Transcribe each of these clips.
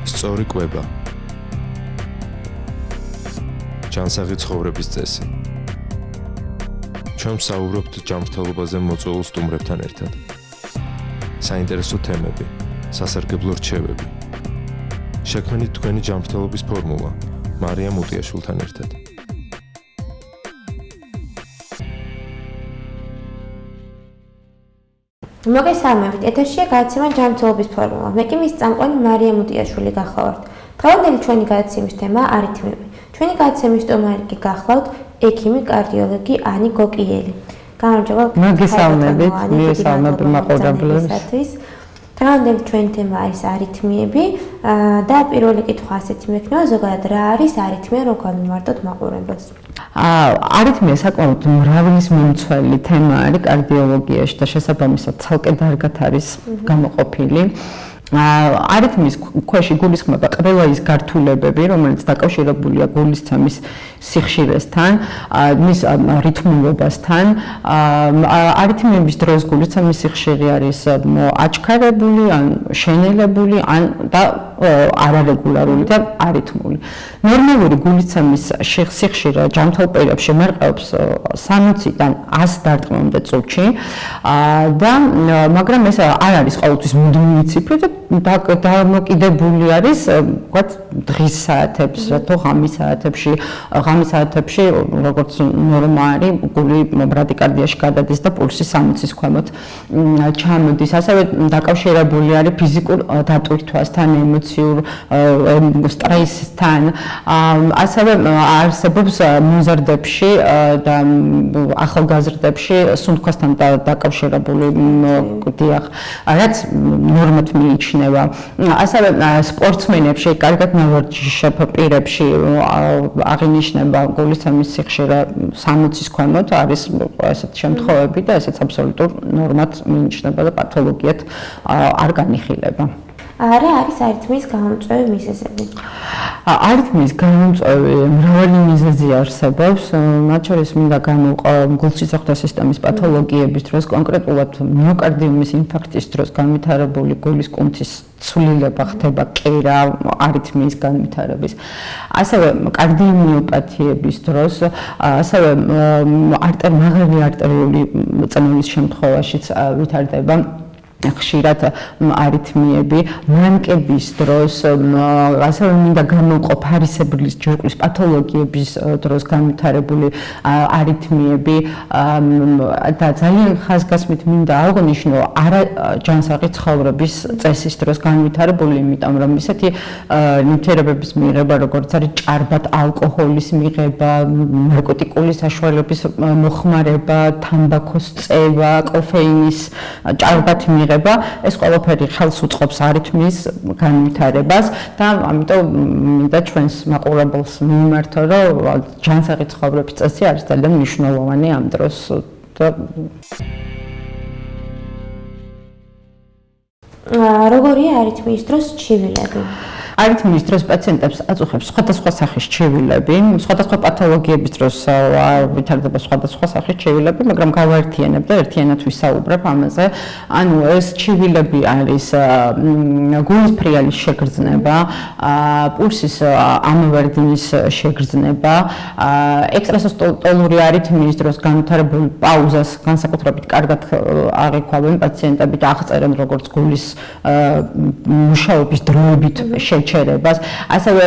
სწორი კვება. ჯანსაღი ცხოვრების წესი. ჩვენ ვსაუბრობთ ჯანმრთელობაზე მოწვეულ სტუმრებთან ერთად. საინტერესო თემები, სასარგებლო რჩევები. შექმნით თქვენი ჯანმრთელობის ფორმულა, მარიამ უტიაშვილთან ერთად. მოგესალმებით, ეთერშია გადაცემა ჯანმრთელობის ფორმულა. მე კი მის წამყვანი მარიამ უტიაშვილი გახლავართ. დღევანდელი ჩვენი გადაცემის თემა არითმიები. ჩვენი გადაცემის სტუმარი კი გახლავთ ექიმი კარდიოლოგი გოკიელი. გამარჯობა. მოგესალმებით, მოგესალმებით მაყურებლებს. დღევანდელი ჩვენი თემა არის არითმიები და პირველი კითხვა ასეთი მექნება, ზოგადად რა არის არითმია, რომ განვიმარტოთ მაყურებელს? არითმია საკმაოდ მრავლის მომცველი თემა არის კარდიოლოგიაში და შესაბამისად ცალკე დარგად არის გამოყოფილი. არითმიის ქვეშ იგულისხმება ყველა ის გართულებები, რომელიც დაკავშირებულია გულისცემის სიხშირესთან, მის რითმულობასთან. არითმიების დროს გულისცემის სიხშირე არის აჩქარებული, ან შენელებული, ან და არარეგულარული და არითმული. ნორმალური გულისცემის სიხშირე ჯანმრთელ პირებში მერყეობს 60-დან 100 დარტყმამდე წუთში და მაგრამ ეს არ არის ყოველთვის მუდმივი ციფრი და დამოკიდებული არის ვთქვათ დღის საათებს თუ ღამის საათებში როგორც ნორმა არის გული ბრადიკარდიაში გადადის და პულსი 60-ის ქვემოთ ჩამოდის. ასევე დაკავშირებული არის ფიზიკურ დატვირთვასთან, ემოციურ სტრესთან. ასევე არსებობს მოზარდებში და ახალგაზრდებში სუნთქვასთან დაკავშირებული დიახ, რაც ნორმად მიიჩნევა. ასევე სპორტსმენებში, კარგად მევარჯიშებ პირებში აღინიშნება გულისცემის სიხშირე 60-ის ქვემოთ არის ესეთი შემთხვევები და ესეც აბსოლუტურ ნორმად მიიჩნევა და პათოლოგიად არ განიხილება. რა არის არითმიის გამომწვევი მიზეზები? არითმიის გამომწვევი მრავალი მიზეზი არსებობს, მათ შორის მინდა გამოვყვა გულსიცოცხლე სისტემის პათოლოგიების დროს, კონკრეტულად მიოკარდიუმის ინფარქტის დროს განვითარებული გულის კუნთის ცვლილება ხდება კერა არითმიის განვითარების. ასევე კარდიომიოპათიების დროს, ასევე მაღალი არტერიული წნევის შემთხვევაშიც ვითარდება ხშირად არითმიები, მანკების დროს, ასევე მინდა გამოვყვა ფარისებლის ჯირკვლის პათოლოგიების დროს განვითარებული არითმიები და ძალიან ხაზგასმით მინდა აღვნიშნო არაჯანსაღი ცხოვრების წესის დროს განვითარებული, იმიტომ რომ ისეთი ნივთიერებების მიღება, როგორც არის ჭარბად ალკოჰოლის მიღება, ნარკოტიკული საშუალების მოხმარება, თამბაქოს წევა, კოფეინის ჭარბად მიღება, ეს ყველაფერი ხელს უწყობს არითმიის განვითარებას და ამიტომ მინდა ჩვენს მაყურებელს მიმართო, რომ ჯანსაღი ცხოვრების წესი არის ძალიან მნიშვნელოვანი ამ დროს. როგორია არითმიის დროს ჩივილები? არითმიის დროს პაციენტებს აწუხებს სხვადასხვა სახის ჩივილები, სხვადასხვა პათოლოგიების დროს ვითარდება სხვადასხვა სახის ჩივილები, მაგრამ გავაერთიანებ და ერთიანად ვისაუბრებ ამაზე. ანუ ეს ჩივილები არის გულის ფრიალის შეგრძნება, პულსის ამოვარდნის შეგრძნება, ექსტრასისტოლური არითმიის დროს განვითარებული პაუზას განსაკუთრებით კარგად აღიქვამენ პაციენტები და აღწერენ როგორც გულის მუშაობის დროებით შეჩერებას. ასევე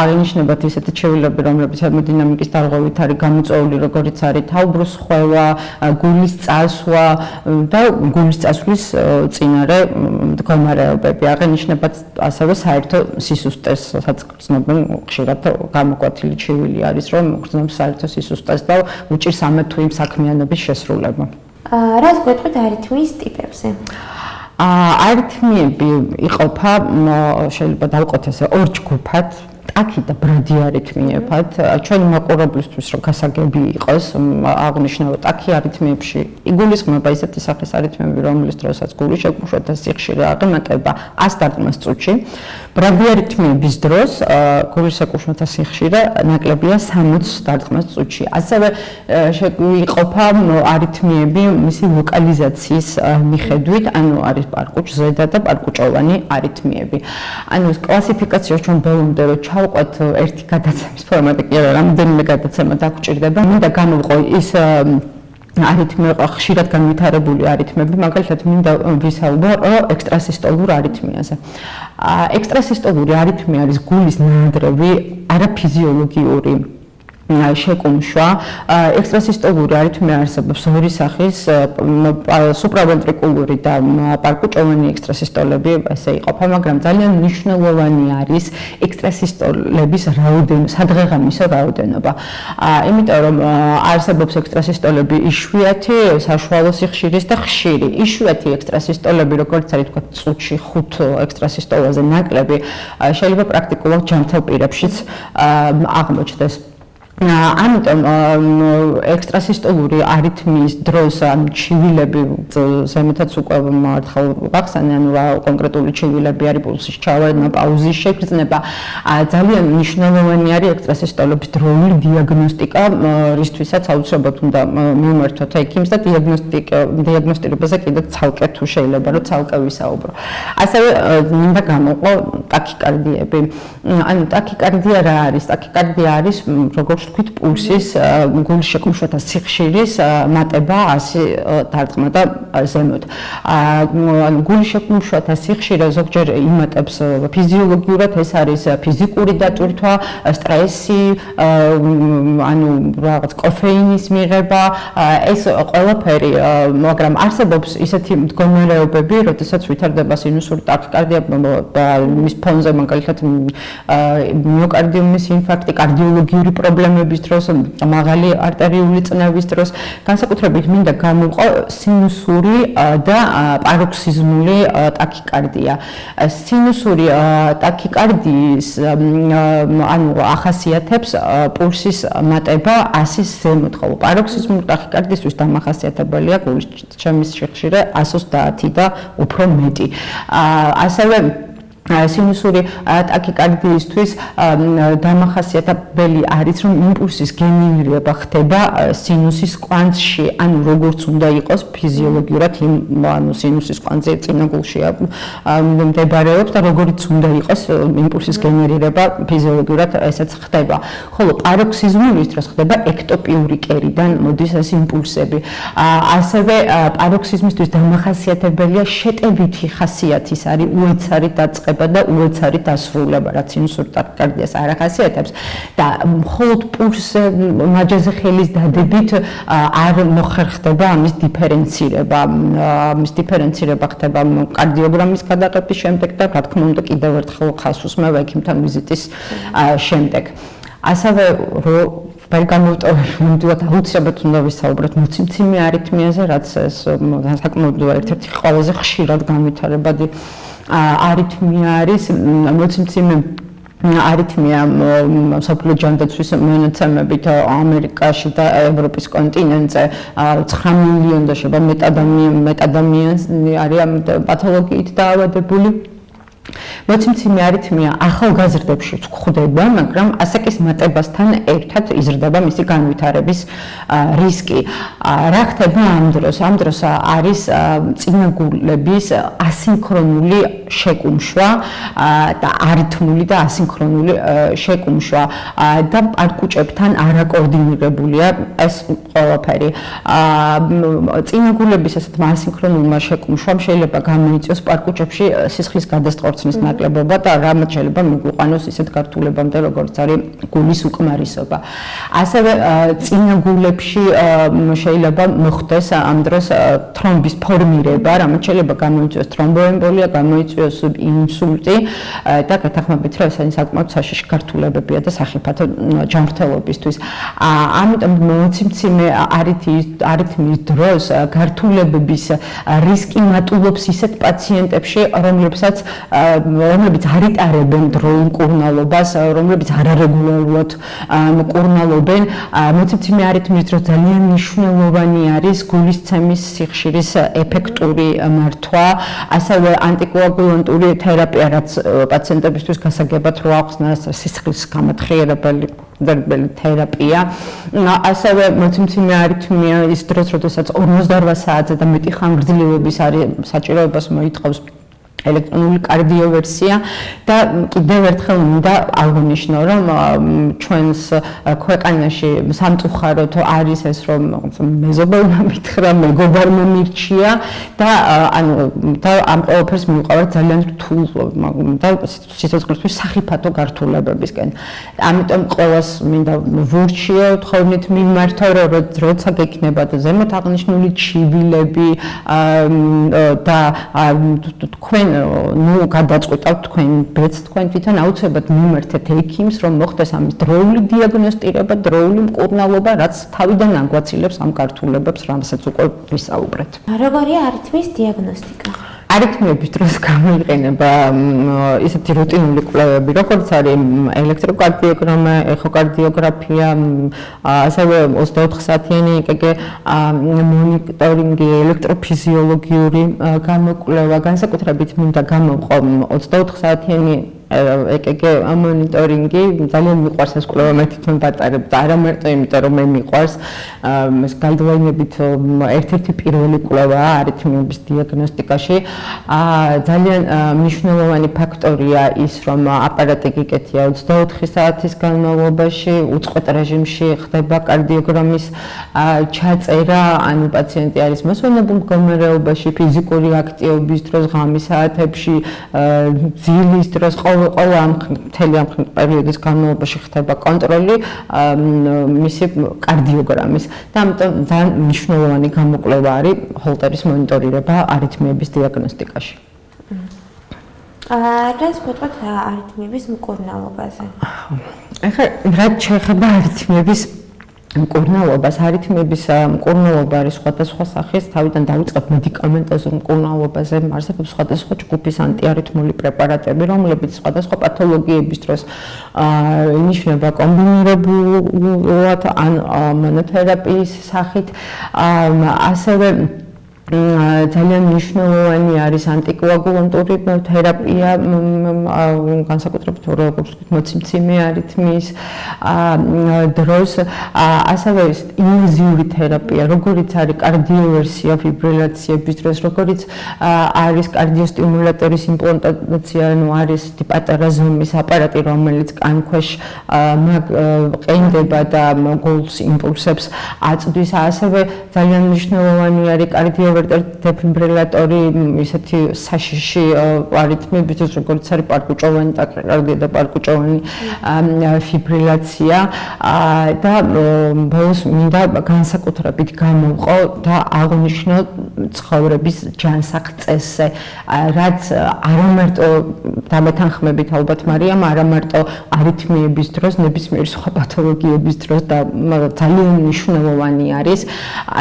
აღინიშნებათ ისეთი ჩივილები, რომლებიც ჰემოდინამიკის დარღვევით არის გამოწვეული, როგორიც არის თავბრუს ხვევა, გულის წასვლა და გულის წასვლის წინარე მდგომარეობები. აღინიშნებათ ასევე საერთო სისუსტეს, სადაც გრძნობენ ხშირად გამოკვეთილი ჩივილი არის, რომ გრძნობს საერთო სისუსტეს და უჭირს ამა თუ იმ საქმიანობის შესრულება. რას გვეტყვით არითმიის ტიპებზე? არითმიები იყოფა, შეიძლება დავყოთ ესე ორ ჯგუფად. ტაკი და ბრადი არითმიებად. ჩვენი მაყურებლისთვის რომ გასაგები იყოს, აღნიშნავ ტაკი არითმიებში იგულისხმება ისეთი სახის არითმიები, რომლის დროსაც გულის შეკუმშვათა სიხშირე აღემატება 100 დარტყმას წუთში. ბრადი არითმიების დროს გულის შეკუმშვათა სიხშირე ნაკლებია 60 დარტყმას წუთში. ასევე იყოფა არითმიები მისი ლოკალიზაციის მიხედვით, ანუ არის პარკუჭ ზედა და პარკუჭოვანი არითმიები. ანუ კლასიფიკაცია ჩვენ ბოლომდე რომ ჩავყვეთ ერთი გადაცემის ფორმატი კი არა, რამდენიმე გადაცემა დაგვჭირდება. მინდა გამოვყო ის არითმია ხშირად განვითარებული არითმები, მაგალითად მინდა ვისაუბრო ექსტრასისტოლურ არითმიაზე. ექსტრასისტოლური არითმია არის გულის ნაადრევი არაფიზიოლოგიური შეკუმშვა. ექსტრასისტოლური არითმია არსებობს ორი სახის, სუპრავენტრიკულური და პარკუჭოვანი ექსტრასისტოლები, ესე იყოფა, მაგრამ ძალიან მნიშვნელოვანი არის ექსტრასისტოლების სადღეღამისო რაოდენობა. იმიტომ რომ არსებობს ექსტრასისტოლები იშვიათი, საშუალო სიხშირის და ხშირი. იშვიათი ექსტრასისტოლები, როგორც არის თქვა, წუთში 5 ექსტრასისტოლაზე ნაკლები, შეიძლება პრაქტიკულად ჯანმრთელ პირებშიც აღმოჩნდეს. ამიტომ ექსტრასისტოლური არითმიის დროს ჩივილები ზემოთაც უკვე მართხელ ვახსენე, ანუ კონკრეტული ჩივილები არის პულსის ჩავარდნა, პაუზის შეგრძნება. ძალიან მნიშვნელოვანი არის ექსტრასისტოლების დროული დიაგნოსტიკა, რისთვისაც აუცილებლად უნდა მივმართოთ ექიმს და დიაგნოსტირებაზე კიდევ ცალკე თუ შეიძლება რომ ცალკე ვისაუბრო. ასევე მინდა გამოვყო ტაქიკარდიები. ანუ ტაქიკარდია რა არის? ტაქიკარდია არის როგორც ვთქვით, პულსის გულის შეკუმშვათა სიხშირის მატება 100 დარტყმა და ზემოთ. ანუ გულის შეკუმშვათა სიხშირე ზოგჯერ იმატებს ფიზიოლოგიურად, ეს არის ფიზიკური დატვირთვა, სტრესი, ანუ რაღაც კოფეინის მიღება, ეს ყველაფერი, მაგრამ არსებობს ისეთი მდგომარეობები, როდესაც ვითარდება სინუსური ტაქიკარდია და მის ფონზე მაგალითად მიოკარდიუმის ინფარქტი, კარდიოლოგიური პრობლემების დროს, მაღალი არტერიული წნევის დროს, განსაკუთრებით მინდა გამოვყო სინუსური და პაროქსიზმული ტაქიკარდია. სინუსური ტაქიკარდიის ანუ ახასიათებს პულსის მატება 100-ის ზემოთ, ხოლო პაროქსიზმური ტაქიკარდიისთვის დამახასიათებელია გულის ჩემის სიხშირე 130 და უფრო მეტი. ასევე სინუსური ტაქიკარდიისთვის დამახასიათებელი არის, რომ იმპულსის გენერირება ხდება სინუსის კვანძში, ანუ როგორც უნდა იყოს ფიზიოლოგიურად, ანუ სინუსის კვანძი წინაგულშია მდებარეობს და როგორიც უნდა იყოს იმპულსის გენერირება ფიზიოლოგიურად ესეც ხდება. ხოლო პაროქსიზმულის დროს ხდება ექტოპიური კერიდან მოდის ეს იმპულსები. ასევე პაროქსიზმისთვის დამახასიათებელია შეტევითი ხასიათის არის უეცარი დაწყება და უეცარი დასრულება, რაც სინუსურ ტაქიკარდიას არ ახასიათებს და მხოლოდ პულსზე მაჯაზე ხელის დადებით არ მოხერხდება ამის დიფერენცირება. ამის დიფერენცირება ხდება კარდიოგრამის გადაყების შემდეგ და რა თქმა უნდა კიდევ ერთხელ ხას უსმევ ექიმთან ვიზიტის შემდეგ. ასევე ვერ გამოვტოვებ, ნამდვილად აუცილებლად უნდა ვისაუბროთ მოციმციმე არითმიაზე, რაც ეს საკმაოდ ერთ-ერთი ყველაზე ხშირად განვითარებადი არითმია არის. მოციმციმე არითმია მსოფლიო ჯანდაცვის მონაცემებით ამერიკაში და ევროპის კონტინენტზე 9 მილიონი და შეიძლება მეტ ადამიანს არის ამ პათოლოგიით დაავადებული. მოციმციმე არითმია ახალგაზრდებში გვხვდება, მაგრამ ასაკის მატებასთან ერთად იზრდება მისი განვითარების რისკი. რა ხდება ამ დროს? ამ დროს არის წინაგულების ასინქრონული შეკუმშვა და არითმული და ასინქრონული შეკუმშვა და პარკუჭებთან არაკოორდინირებულია ეს ყველაფერი. წინაგულების ასეთ ასინქრონულმა შეკუმშვამ შეიძლება გამოიწვიოს პარკუჭებში სისხლის გადასტყორცნის ნაკლებობა და რამაც შეიძლება მიგვიყვანოს ისეთ გართულებამდე, როგორც არის გულის უკმარისობა. ასევე წინაგულებში შეიძლება მოხდეს ამ დროს თრომბის ფორმირება, რამაც შეიძლება გამოიწვიოს თრომბოემბოლია, გამოიწვიოს ინსულტი და გათანხმებით, რომ ესენი საკმაოდ საშიში გართულებებია და სახიფათო ჯანმრთელობისთვის. ამიტომ მოციმციმე არითმიის დროს გართულებების რისკი მატულობს ისეთ პაციენტებში, რომლებსაც რომლებიც არ იტარებენ დროულ მკურნალობას, რომლებიც არარეგულარულად მკურნალობენ. მოცემციმე არითმიის დროს ძალიან მნიშვნელოვანი არის გულისცემის სიხშირის ეფექტური მართვა, ასევე ანტიკოაგულანტური თერაპია, რაც პაციენტებისთვის გასაგებად რო ახსნას სისხლის გამათხიერებელი თერაპია. ასევე მოცემციმე არითმიის დროს, როდესაც 48 საათზე და მეტი ხანგრძლივობის საჭიროებას მოითხოვს ელექტრონული კარდიოვერსია და კიდევ ერთხელ მინდა აღნიშნო, რომ ჩვენს ქვეყანაში სამწუხაროდ არის ეს, რომ მეზობელმა მითხრა, მეგობარმა მირჩია და ამ ყველაფერს მივყავართ ძალიან რთულ და სიცოცხლისთვის სახიფათო გართულებებისკენ. ამიტომ ყველას მინდა ვურჩიო, თხოვნით მიმართო, როცა გექნებათ ზემოთ აღნიშნული ჩივილები და თქვენ გადაწყვეტავთ თქვენ ბედს, თქვენ თვითონ აუცილებლად მიმართეთ ექიმს, რომ მოხდეს ამის დროული დიაგნოსტირება, დროული მკურნალობა, რაც თავიდან აგვაცილებს ამ გართულებებს, რამასაც უკვე ვისაუბრეთ. როგორია არითმიის დიაგნოსტიკა? არითმიების დროს გამოიყენება ისეთი რუტინული კვლევები, როგორც არის ელექტროკარდიოგრამა, ეხოკარდიოგრაფია, ასევე 24 საათიანი EKG მონიტორინგი, ელექტროფიზიოლოგიური გამოკვლევა, განსაკუთრებით მინდა გამოვყო 24 საათიანი EKG მონიტორინგი. ძალიან მიყვარს ეს კვლევა, მე თვითონ ვატარებ და არა მარტო იმიტომ, რომ მე მიყვარს, ეს გაიდლაინებით ერთ-ერთი პირველი კვლევაა არითმიების დიაგნოსტიკაში. ძალიან მნიშვნელოვანი ფაქტორია ის, რომ აპარატი გიკეთია 24 საათის განმავლობაში, უწყვეტ რეჟიმში ხდება კარდიოგრამის ჩაწერა, ანუ პაციენტი არის მოსვენებულ მდგომარეობაში, ფიზიკური აქტივობის დროს, ღამის საათებში, ძილის დროს, ყოველ ამ მთელი ამ პერიოდის განმავლობაში ხდება კონტროლი მისი კარდიოგრამის და ამიტომ ძალიან მნიშვნელოვანი გამოკვლევა არის ჰოლტერის მონიტორირება არითმიების დიაგნოსტიკაში. რაც გვეტყვით არითმიების მკურნალობაზე. ახლა რაც შეეხება არითმიების მკურნალობას, არითმიების მკურნალობა არის სხვადასხვა სახის, თავიდან დავიწყებ მედიკამენტოზურ მკურნალობაზე, არსებობს სხვადასხვა ჯგუფის ანტიარითმული პრეპარატები, რომლებიც სხვადასხვა პათოლოგიების დროს ინიშნება კომბინირებულად ან მონოთერაპიის სახით, ასევე ძალიან მნიშვნელოვანი არის ანტიკოაგულანტური თერაპია, განსაკუთრებით როგორც მოცემციმე არითმიის დროს, ასევე ინვაზიური თერაპია, როგორიც არის კარდიოვერსია, ფიბრილაციების დროს, როგორიც არის კარდიოსტიმულატორის იმპლანტაცია, ანუ არის პატარა ზომის აპარატი, რომელიც კანქვეშ ყენდება და გულს იმპულსებს აწვდის, ასევე ძალიან მნიშვნელოვანი არის დეფიბრილატორი, ისეთი საშიში არითმიების დროს, როგორც არის პარკუჭოვანი ტაკიკარდია და პარკუჭოვანი ფიბრილაცია და ბოლოს მინდა განსაკუთრებით გამოვყო და აღვნიშნო ცხოვრების ჯანსაღ წესზე, რაც არა მარტო დამეთანხმებით ალბათ მარიამ, არა მარტო არითმიების დროს, ნებისმიერი სხვა პათოლოგიების დროს და ძალიან მნიშვნელოვანი არის,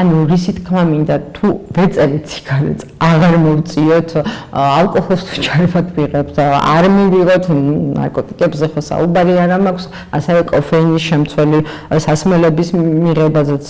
ანუ რისი თქმა მინდა თუ ვეწერეთ სიგარეტს, აღარ მოვწიოთ, ალკოჰოლს თუ ჩარევად ვიღებთ, არ მივიღოთ, ნარკოტიკებზე ხო საუბარი არ მაქვს, ასევე კოფეინის შემცველი სასმელების მიღებაზეც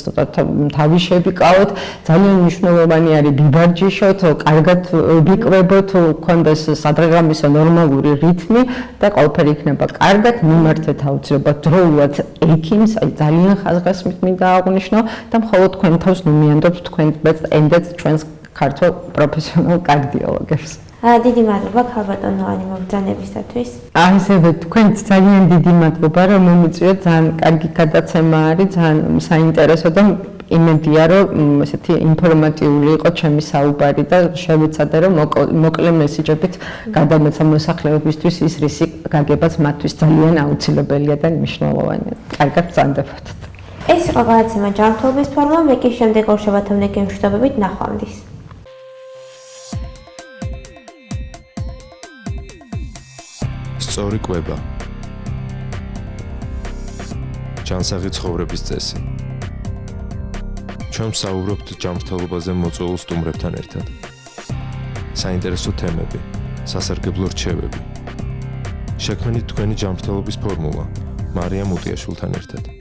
თავი შევიკავოთ, ძალიან მნიშვნელოვანი არის ბიბარჯიშოთ, კარგად ვიკვებოთ, გქონდეს სადღეღამისო ნორმალური რითმი და ყველაფერი იქნება კარგად, მიმართეთ აუცილებლად დროულად ექიმს, ძალიან ხაზგასმით მინდა აღვნიშნო და მხოლოდ თქვენ თავს ნუმიანდობთ თქვენ ბედს ენდეთ ჩვენს ქართულ პროფესიონალ კარდიოლოგებს. დიდი მადლობა ქალბატონო ანი მოგზაურობისათვის. ასევე თქვენ ძალიან დიდი მადლობა რომ მომიწვიეთ, ძალიან კარგი გადაცემა არის, ძალიან საინტერესო და იმედია რომ ესეთი ინფორმატიული იყო ჩემი საუბარი და შევეცადე რომ მოკლე მესიჯებით გადამეცა მოსახლეობისთვის ის რისი გაგებაც მათთვის ძალიან აუცილებელია და მნიშვნელოვანია. კარგად ბრძანდებოდეთ. ეს იყო გადაცემა ჯანმრთელობის ფორმულა, მე კი შემდეგ ორ შაბათამდე გემშვიდობებით ნახვამდის. სწორი კვება. ჯანსაღი ცხოვრების წესი. ჩვენ ვსაუბრობთ ჯანმრთელობაზე მოწვეულ სტუმრებთან ერთად. საინტერესო თემები, სასარგებლო რჩევები, შექმნით თქვენი ჯანმრთელობის ფორმულა. მარიამ უტიაშვილთან ერთად.